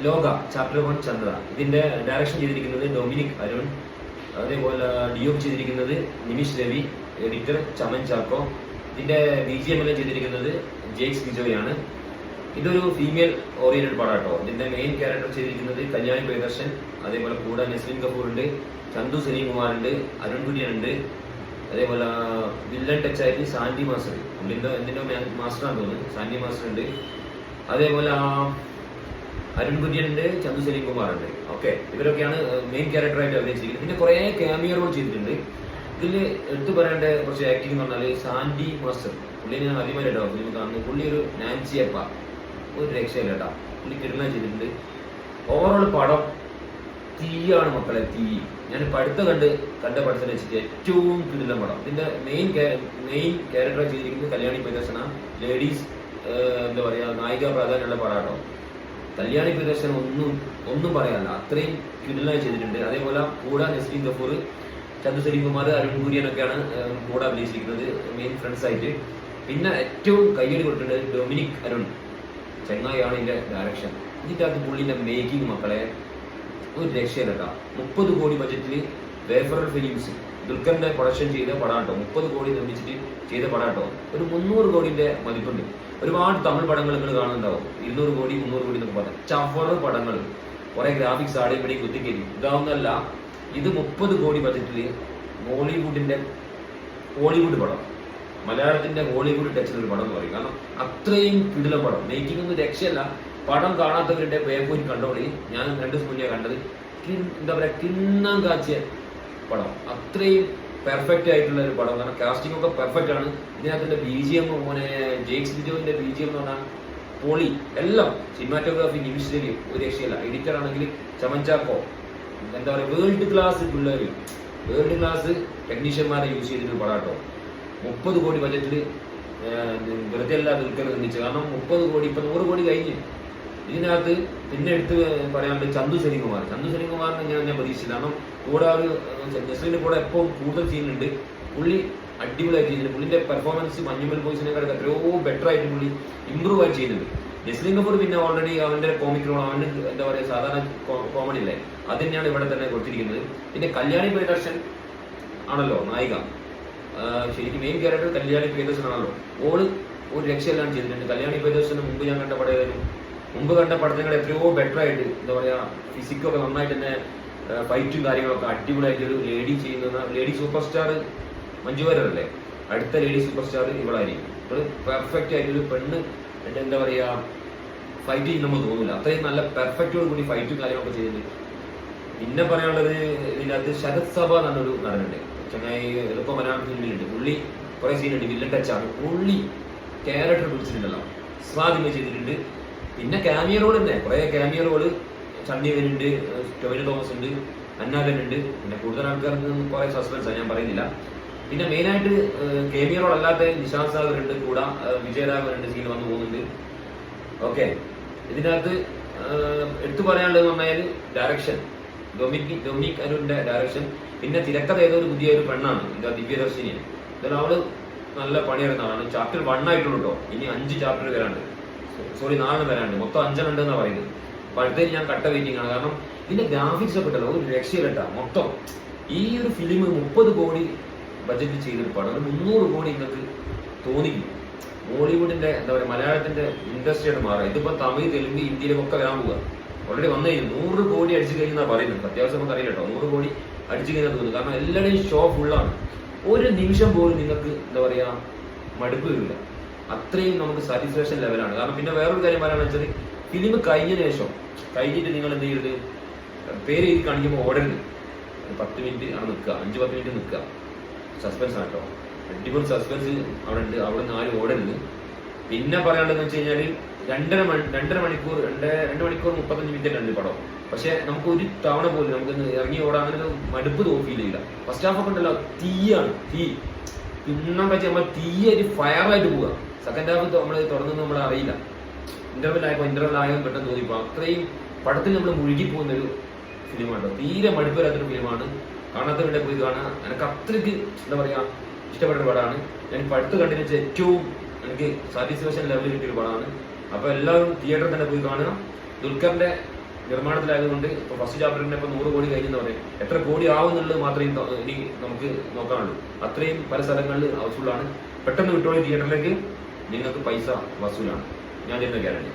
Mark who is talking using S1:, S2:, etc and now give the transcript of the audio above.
S1: ലോക ചാപ്റ്റർ 1 ചന്ദ്ര. ഇതിന്റെ ഡയറക്ഷൻ ചെയ്തിരിക്കുന്നത് ഡൊമിനിക് അരുൺ, അതേപോലെ ഡിഒപി ചെയ്തിരിക്കുന്നത് നിമിഷ് രവി, എഡിറ്റർ ചമൻ ചാക്കോ. ഇതിന്റെ BGM ചെയ്തിരിക്കുന്നത് ജെയ്ക്സ് ബിജോയാണ്. ഇതൊരു ഫീമെയിൽ ഓറിയന്റഡ് പടം കേട്ടോ. ഇതിന്റെ മെയിൻ ക്യാരക്ടർ ചെയ്തിരിക്കുന്നത് കല്യാണി പ്രിയദർശൻ, അതേപോലെ കൂടെ നസ്രീൻ കപൂർ ഉണ്ട്, ചന്തു സലീം കുമാർ ഉണ്ട്, അരുൺ കുര്യൻ ഉണ്ട്, അതേപോലെ വില്ലൻ ടച്ച് ആയിട്ട് സാൻഡി മാസ്റ്റർ, എന്തിന്റെ മാസ്റ്ററാന്ന് തോന്നുന്നു, സാൻഡി മാസ്റ്റർ ഉണ്ട്, അതേപോലെ അരുൺ കുര്യൻ ഉണ്ട്, ചന്തു സലീം കുമാർ ഉണ്ട്. ഓക്കെ, ഇവരൊക്കെയാണ് മെയിൻ ക്യാരക്ടറായിട്ട് അഭിനയിച്ചിരിക്കുന്നത്. പിന്നെ കുറെ ക്യാമിയോ റോൾ ചെയ്തിട്ടുണ്ട്. ഇതിൽ എടുത്തു പറയേണ്ട കുറച്ച് ആക്ടിംഗ് എന്ന് പറഞ്ഞാൽ സാൻഡി മാസ്റ്റർ, പുള്ളി ഞാൻ ആദ്യമായിട്ടോ ഫിലിം കാണുന്നത്. പുള്ളി ഒരു നാൻസിയപ്പ, ഒരു രക്ഷയില്ല കേട്ടാ, പുള്ളി കിടന്ന ചെയ്തിട്ടുണ്ട്. ഓവറോൾ പടം തീയാണ് മക്കളെ, തീ. ഞാൻ അടുത്ത കണ്ട പടത്തിൽ വെച്ചിട്ട് ഏറ്റവും കിടിലൻ പടം. ഇതിന്റെ മെയിൻ ക്യാരക്ടർ ചെയ്തിരിക്കുന്നത് കല്യാണി പ്രിയദർശന, ലേഡീസ് എന്താ പറയാ നായിക പ്രാധാന്യമുള്ള പടാട്ടോ. കല്യാണി പ്രിയദർശൻ ഒന്നും പറയാനില്ല, അത്രയും കിടിലനായി ചെയ്തിട്ടുണ്ട്. അതേപോലെ കൂടെ നസ്രീൻ കപൂർ, ചന്തു സലീം കുമാർ, അരുൺ കുര്യൻ ഒക്കെയാണ് കൂടെ അഭിനയിച്ചിരിക്കുന്നത് മെയിൻ ഫ്രണ്ട്സ് ആയിട്ട്. പിന്നെ ഏറ്റവും കയ്യടി കൊടുത്തിട്ടുണ്ട് ഡൊമിനിക് അരുൺ, ചെങ്ങായിയാണ് ഇതിന്റെ ഡയറക്ഷൻ. ഇതിന്റെ അകത്ത് പുള്ളിന്റെ മേക്കിംഗ് മക്കളെ ഒരു രക്ഷയില്ല. 30 കോടി ബജറ്റിൽ വേഫറൽ ഫിലിംസ് ദുൽഖറിന്റെ പ്രൊഡക്ഷൻ ചെയ്ത പടാട്ടോ. 30 കോടി നിർമ്മിച്ചിട്ട് ചെയ്ത പടാട്ടോ. ഒരു 300 കോടിന്റെ മതിപ്പുണ്ട്. ഒരുപാട് തമിഴ് പടങ്ങൾ നിങ്ങൾ കാണുന്നുണ്ടാവും, 200 കോടി 300 കോടി എന്നൊക്കെ പറഞ്ഞ ചവറ പടങ്ങൾ, കുറെ ഗ്രാഫിക്സ് ആടെ ഇവിടെ കുത്തിക്കയറ്റി. ഇതാവുന്നല്ല, ഇത് 30 കോടി ബജറ്റിൽ ഹോളിവുഡ് പടം, മലയാളത്തിന്റെ ഹോളിവുഡ് ടച്ചിലൊരു പടം എന്ന് പറയും. കാരണം അത്രയും കിടില പടം, മേക്കിംഗ് ഒന്നും രക്ഷയല്ല. പടം കാണാത്തവരുടെ പോയി കണ്ടോളി. ഞാൻ 2 ദിവസം മുന്നേ കണ്ടത്. എന്താ പറയാ, കിണ്ണം കാച്ചിയ പടം, അത്രയും പെർഫെക്റ്റ് ആയിട്ടുള്ള ഒരു പടം. കാരണം കാസ്റ്റിംഗ് ഒക്കെ പെർഫെക്റ്റ് ആണ്. ഇതിനകത്തിന്റെ BGM, മോനെ ജെയ്ക്സ് ബിജോന്റെ BGM എന്ന് പറഞ്ഞാൽ പൊളി. എല്ലാം സിനിമാറ്റോഗ്രാഫി നിമിഷ് രവി ഒരു രക്ഷയില്ല. എഡിറ്റർ ആണെങ്കിൽ ചമൻ ചാക്കോ, എന്താ പറയുക, വേൾഡ് ക്ലാസ് പിള്ളേര്, വേൾഡ് ക്ലാസ് ടെക്നീഷ്യന്മാരെ യൂസ് ചെയ്തിട്ട് പടാട്ടോ. 30 കോടി ബജറ്റിൽ വെറുതെ അല്ല ദുൽഖർ നിർമ്മിച്ചത്. കാരണം 30 കോടി, ഇപ്പൊ 100 കോടി കഴിഞ്ഞ്. ഇതിനകത്ത് പിന്നെ എടുത്ത് പറയാനുള്ളത് ചന്തു സലീം കുമാറിനെ ഞാൻ പ്രതീക്ഷിച്ചില്ല. കാരണം കൂടെ ഒരു നസ്രീന്റെ കൂടെ എപ്പോൾ കൂടുതൽ ചെയ്യുന്നുണ്ട്. പുള്ളി അടിപൊളിയായി ചെയ്യുന്നുണ്ട്. പുള്ളിന്റെ പെർഫോമൻസ് മഞ്ഞുമൽ ബോയ്സിനെക്കാൾ എത്രയോ ബെറ്റർ ആയിട്ട് പുള്ളി ഇമ്പ്രൂവ് ആയി ചെയ്യുന്നുണ്ട്. നസ്രീൻ കപൂർ പിന്നെ ഓൾറെഡി അവന്റെ കോമിക് റോൾ, അവന് എന്താ പറയുക സാധാരണ കോമഡി അല്ലേ, അത് തന്നെയാണ് ഇവിടെ തന്നെ കൊടുത്തിരിക്കുന്നത്. പിന്നെ കല്യാണി പ്രിയദർശൻ ആണല്ലോ നായിക, ശരിക്കും മെയിൻ ക്യാരക്ടർ കല്യാണി പ്രിയദർശൻ ആണല്ലോ. ഓള് ഒരു രക്ഷയെല്ലാം ചെയ്തിട്ടുണ്ട്. കല്യാണി പ്രിയദർശന് മുമ്പ് ഞാൻ കണ്ട പടം, മുമ്പ് കണ്ട പടത്തിനേക്കാൾ എത്രയോ ബെറ്റർ ആയിട്ട്, എന്താ പറയാ, ഫിസിക്കൊക്കെ നന്നായിട്ട് തന്നെ, ഫൈറ്റും കാര്യങ്ങളൊക്കെ അടിപൊളിയായിട്ട് ഒരു ലേഡി സൂപ്പർ സ്റ്റാർ മഞ്ജു വാര്യരല്ലേ, അടുത്ത ലേഡി സൂപ്പർ സ്റ്റാർ ഇവളായിരിക്കും. ഇവള് പെർഫെക്റ്റ് ആയിട്ട് ഒരു പെണ്ണ് എന്താ പറയാ ഫൈറ്റ് ചെയ്യുന്ന നമുക്ക് തോന്നില്ല, അത്രയും നല്ല പെർഫെക്റ്റോട് കൂടി ഫൈറ്റും കാര്യങ്ങളൊക്കെ ചെയ്തിട്ടുണ്ട്. പിന്നെ പറയാനുള്ളത്, ഇതിനകത്ത് ശരത് സഭ എന്നൊരു നടനുണ്ട്, ചങ്ങായി എളുപ്പം മലയാള ഫിലിമിലുണ്ട്. പുള്ളി കുറെ സീനുണ്ട്, വില്ലൻ ടച്ചാണ്. പുള്ളി ക്യാരക്ടർ പിടിച്ചിട്ടുണ്ടല്ലോ, സ്വാധീനം ചെയ്തിട്ടുണ്ട്. പിന്നെ ക്യാമിയോ റോൾ തന്നെ, കുറെ ക്യാമിയോ റോള്, ചണ്ണിവനുണ്ട്, ടൊവിനോ തോമസ് ഉണ്ട്, അന്നാദൻ ഉണ്ട്. പിന്നെ കൂടുതൽ ആൾക്കാർക്ക് കുറെ സസ്പെൻസാണ്, ഞാൻ പറയുന്നില്ല. പിന്നെ മെയിനായിട്ട് ക്യാമിയോ റോൾ അല്ലാത്ത നിശാന്ത് സാഗർ ഉണ്ട്, കൂടെ വിജയരാഘവൻ ഉണ്ട്, സീൻ വന്നു പോകുന്നുണ്ട്. ഓക്കെ, ഇതിനകത്ത് എടുത്തു പറയാനുള്ളത് പറഞ്ഞാൽ ഡയറക്ഷൻ, ഡൊമിനിക് അരുണിന്റെ ഡയറക്ഷൻ. പിന്നെ തിരക്കഥ ഏതൊരു പുതിയൊരു പെണ്ണാണ്, എന്താ ദിവ്യദർശിനി. എന്തായാലും അവള് നല്ല പണിയെടുക്കുന്നതാണ്. ചാപ്റ്റർ 1 ആയിട്ടുള്ളൂ കേട്ടോ. ഇനി 5 ചാപ്റ്റർ വരാണ്ട്, 4 വരാണ്ട്, മൊത്തം 5 ഉണ്ടെന്നാണ് പറയുന്നത്. അപ്പൊ അടുത്തേക്ക് ഞാൻ കട്ട വെയിറ്റിംഗ് ആണ്. കാരണം ഇതിന്റെ ഗ്രാഫിക്സ് ഒക്കെ ഉണ്ടല്ലോ, ഒരു രക്ഷയില്ലട്ടാ. മൊത്തം ഈ ഒരു ഫിലിം 30 കോടി ബജറ്റ് ചെയ്തൊരു പടം, 300 കോടി നിങ്ങൾക്ക് തോന്നിക്കും. ബോളിവുഡിന്റെ എന്താ പറയുക, മലയാളത്തിന്റെ ഇൻഡസ്ട്രിയാണ് മാറുക. ഇതിപ്പോ തമിഴ്, തെലുങ്ക്, ഇന്ത്യയിലൊക്കെ വരാൻ പോവുക. ഓൾറെഡി വന്നേക്കും. 100 കോടി അടിച്ചു കഴിഞ്ഞാൽ പറയുന്നത്. അത്യാവശ്യം നമുക്ക് അറിയില്ല കേട്ടോ, 100 കോടി അടിച്ചു കഴിഞ്ഞാൽ തോന്നുന്നു. കാരണം എല്ലാവരുടെയും ഷോ ഫുള്ളാണ്. ഒരു നിമിഷം പോലും നിങ്ങൾക്ക് എന്താ പറയാ മടുപ്പ് വരില്ല, അത്രയും നമുക്ക് സാറ്റിസ്ഫാക്ഷൻ ലെവലാണ്. കാരണം പിന്നെ വേറൊരു കാര്യം പറയാന്ന് വെച്ചാൽ, ഫിലിം കഴിഞ്ഞതിന് ശേഷം കഴിഞ്ഞിട്ട് നിങ്ങൾ എന്ത് ചെയ്യരുത്, പേര് എഴുതി കാണിക്കുമ്പോൾ ഓടരുത്. 10 മിനിറ്റ് ആണ് നിൽക്കുക, 5-10 മിനിറ്റ് നിൽക്കുക. സസ്പെൻസ് ആട്ടോ, അടിപൊളി സസ്പെൻസ് അവിടെ ഉണ്ട്. അവിടെ നിന്ന് ആരും ഓടരുത്. പിന്നെ പറയാനുള്ളതെന്ന് വെച്ച് കഴിഞ്ഞാൽ 2 മണിക്കൂർ 35 മിനിറ്റ് ഉണ്ട് പടം. പക്ഷെ നമുക്ക് ഒരു തവണ പോലും നമുക്ക് ഇറങ്ങി ഓടാൻ അങ്ങനെ ഒരു മടുപ്പ് ഫീൽ ചെയ്യില്ല. ഫസ്റ്റ് ഹാഫ് ഒക്കെ ഉണ്ടല്ലോ, തീയാണ്, തീ പിന്നം വെച്ച് നമ്മൾ തീയായിട്ട് ഫയറായിട്ട് പോവുക. സെക്കൻഡ് ഹാഫ് നമ്മൾ തുടർന്ന് നമ്മൾ അറിയില്ല. ഇന്റർവെൽ ആയോ പെട്ടെന്ന് തോന്നിപ്പോ. അത്രയും പടത്തിൽ നമ്മൾ മുഴുകി പോകുന്ന ഒരു ഫിലിമാണ്. തീരെ മടുപ്പ് വരാത്തൊരു ഫിലിമാണ്. കാണാത്തവരുടെ പോയി കാണുക. എനിക്ക് അത്രയ്ക്ക് എന്താ പറയാ ഇഷ്ടപ്പെട്ട പടമാണ്. ഞാൻ ഇപ്പൊ അടുത്ത് കണ്ടിട്ട് ഏറ്റവും എനിക്ക് സാറ്റിസ്ഫാക്ഷൻ ലെവലിൽ കിട്ടിയൊരു പടമാണ്. അപ്പൊ എല്ലാവരും തിയേറ്ററിൽ തന്നെ പോയി കാണുക. ദുൽഖറിന്റെ നിർമ്മാണത്തിലായതുകൊണ്ട് ഇപ്പൊ ഫസ്റ്റ് ചാപ്റ്ററിന്റെ ഇപ്പൊ 100 കോടി കഴിഞ്ഞെന്ന് പറയും. എത്ര കോടി ആവുന്നുള്ളത് മാത്രമേ ഇനി നമുക്ക് നോക്കാനുള്ളൂ. അത്രയും പല സ്ഥലങ്ങളിൽ വസൂലാണ്. പെട്ടെന്ന് വിട്ടോളി തിയേറ്ററിലേക്ക്, നിങ്ങൾക്ക് പൈസ വസൂലാണ്. ഞാൻ തരുന്ന ഗ്യാരണ്ടി.